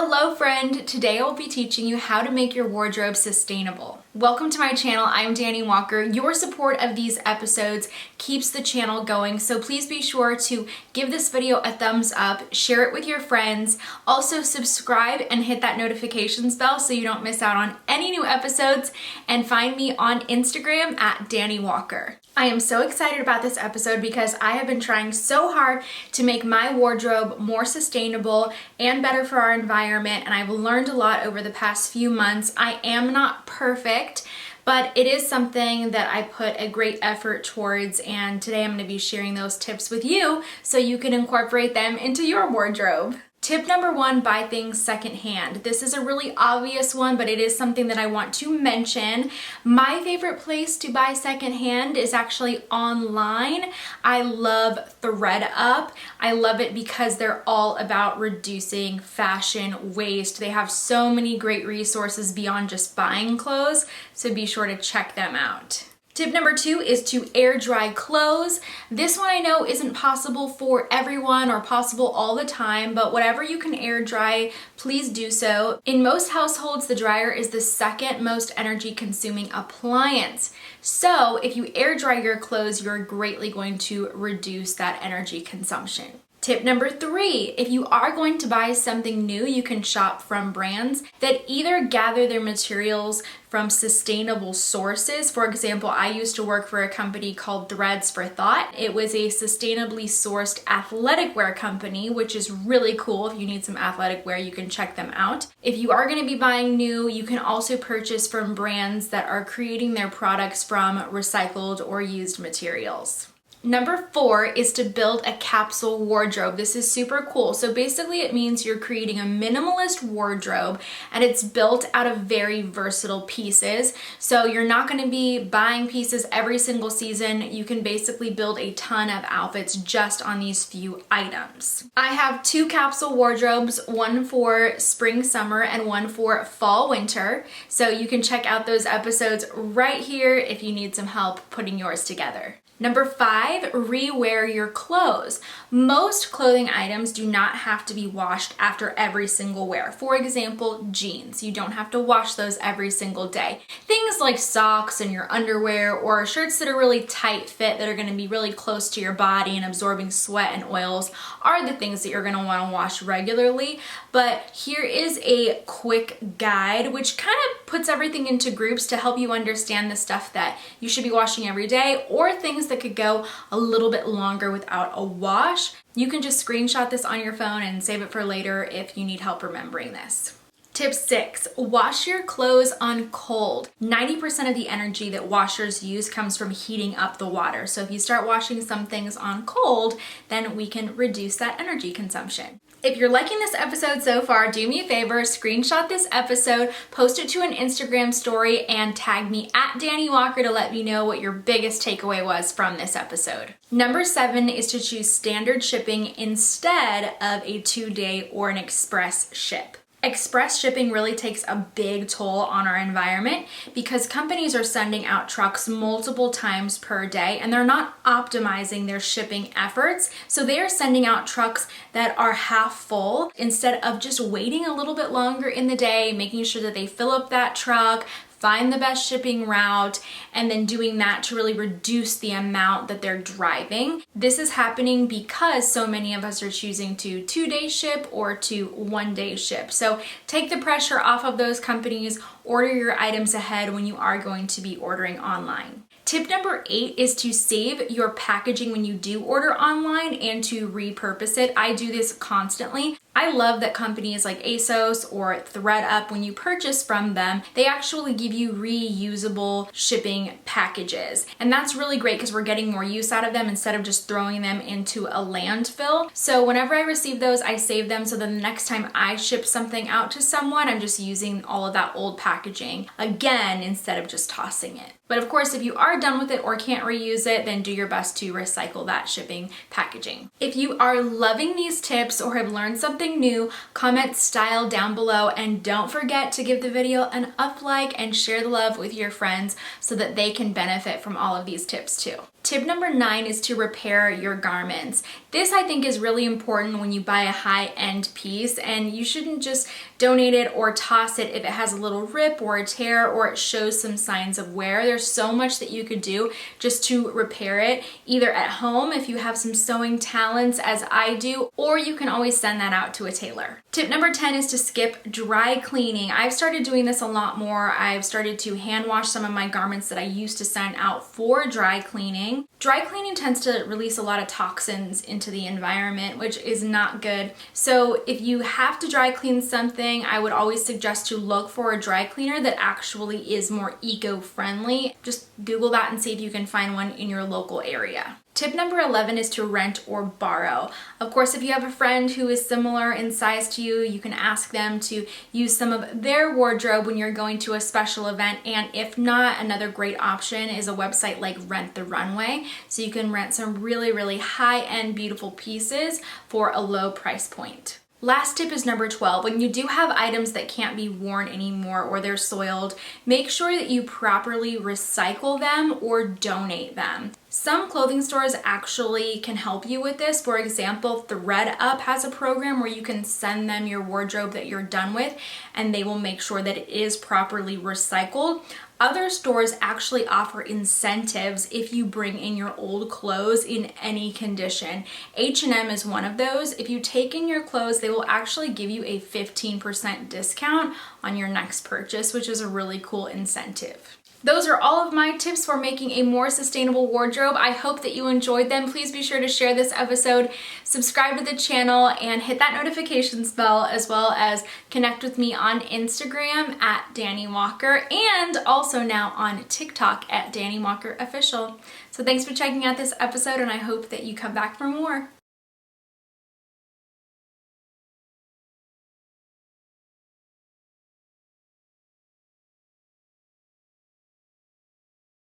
Hello friend, today I will be teaching you how to make your wardrobe sustainable. Welcome to my channel, I'm Dani Walker. Your support of these episodes keeps the channel going, so please be sure to give this video a thumbs up, share it with your friends, also subscribe and hit that notifications bell so you don't miss out on any new episodes, and find me on Instagram at Dani Walker. I am so excited about this episode because I have been trying so hard to make my wardrobe more sustainable and better for our environment, and I've learned a lot over the past few months. I am not perfect, but it is something that I put a great effort towards, and today I'm going to be sharing those tips with you so you can incorporate them into your wardrobe. Tip number one, buy things secondhand. This is a really obvious one, but it is something that I want to mention. My favorite place to buy secondhand is actually online. I love ThredUp. I love it because they're all about reducing fashion waste. They have so many great resources beyond just buying clothes, so be sure to check them out. Tip number two is to air dry clothes. This one I know isn't possible for everyone or possible all the time, but whatever you can air dry, please do so. In most households, the dryer is the second most energy consuming appliance. So if you air dry your clothes, you're greatly going to reduce that energy consumption. Tip number three, if you are going to buy something new, you can shop from brands that either gather their materials from sustainable sources. For example, I used to work for a company called Threads for Thought. It was a sustainably sourced athletic wear company, which is really cool. If you need some athletic wear, you can check them out. If you are going to be buying new, you can also purchase from brands that are creating their products from recycled or used materials. Number four is to build a capsule wardrobe. This is super cool. So basically it means you're creating a minimalist wardrobe and it's built out of very versatile pieces. So you're not going to be buying pieces every single season. You can basically build a ton of outfits just on these few items. I have two capsule wardrobes, one for spring, summer, and one for fall, winter. So you can check out those episodes right here if you need some help putting yours together. Number five, rewear your clothes. Most clothing items do not have to be washed after every single wear. For example, jeans. You don't have to wash those every single day. Things like socks and your underwear or shirts that are really tight fit that are going to be really close to your body and absorbing sweat and oils are the things that you're going to want to wash regularly. But here is a quick guide which kind of puts everything into groups to help you understand the stuff that you should be washing every day or things that could go a little bit longer without a wash. You can just screenshot this on your phone and save it for later if you need help remembering this. Tip six, wash your clothes on cold. 90% of the energy that washers use comes from heating up the water. So if you start washing some things on cold, then we can reduce that energy consumption. If you're liking this episode so far, do me a favor, screenshot this episode, post it to an Instagram story, and tag me at Dani Walker to let me know what your biggest takeaway was from this episode. Number seven is to choose standard shipping instead of a 2-day or an express ship. Express shipping really takes a big toll on our environment because companies are sending out trucks multiple times per day and they're not optimizing their shipping efforts. So they are sending out trucks that are half full instead of just waiting a little bit longer in the day, making sure that they fill up that truck, find the best shipping route, and then doing that to really reduce the amount that they're driving. This is happening because so many of us are choosing to 2-day ship or to 1-day ship. So take the pressure off of those companies, order your items ahead when you are going to be ordering online. Tip number 8 is to save your packaging when you do order online and to repurpose it. I do this constantly. I love that companies like ASOS or ThredUp, when you purchase from them, they actually give you reusable shipping packages. And that's really great because we're getting more use out of them instead of just throwing them into a landfill. So whenever I receive those, I save them so then the next time I ship something out to someone, I'm just using all of that old packaging again instead of just tossing it. But of course, if you are done with it or can't reuse it, then do your best to recycle that shipping packaging. If you are loving these tips or have learned something new, comment style down below, and don't forget to give the video an up like and share the love with your friends so that they can benefit from all of these tips too. Tip number 9 is to repair your garments. This I think is really important when you buy a high-end piece, and you shouldn't just donate it or toss it if it has a little rip or a tear or it shows some signs of wear. There's so much that you could do just to repair it, either at home if you have some sewing talents as I do, or you can always send that out to a tailor. Tip number 10 is to skip dry cleaning. I've started doing this a lot more. I've started to hand wash some of my garments that I used to send out for dry cleaning. Dry cleaning tends to release a lot of toxins into the environment, which is not good. So if you have to dry clean something, I would always suggest to look for a dry cleaner that actually is more eco-friendly. Just Google that and see if you can find one in your local area. Tip number 11 is to rent or borrow. Of course, if you have a friend who is similar in size to you, you can ask them to use some of their wardrobe when you're going to a special event. And if not, another great option is a website like Rent the Runway. So you can rent some really, really high-end beautiful pieces for a low price point. Last tip is number 12. When you do have items that can't be worn anymore or they're soiled, make sure that you properly recycle them or donate them. Some clothing stores actually can help you with this. For example, ThredUp has a program where you can send them your wardrobe that you're done with and they will make sure that it is properly recycled. Other stores actually offer incentives if you bring in your old clothes in any condition. H&M is one of those. If you take in your clothes, they will actually give you a 15% discount on your next purchase, which is a really cool incentive. Those are all of my tips for making a more sustainable wardrobe. I hope that you enjoyed them. Please be sure to share this episode, subscribe to the channel, and hit that notifications bell, as well as connect with me on Instagram at Dani Walker, and also now on TikTok at Dani Walker Official. So thanks for checking out this episode, and I hope that you come back for more.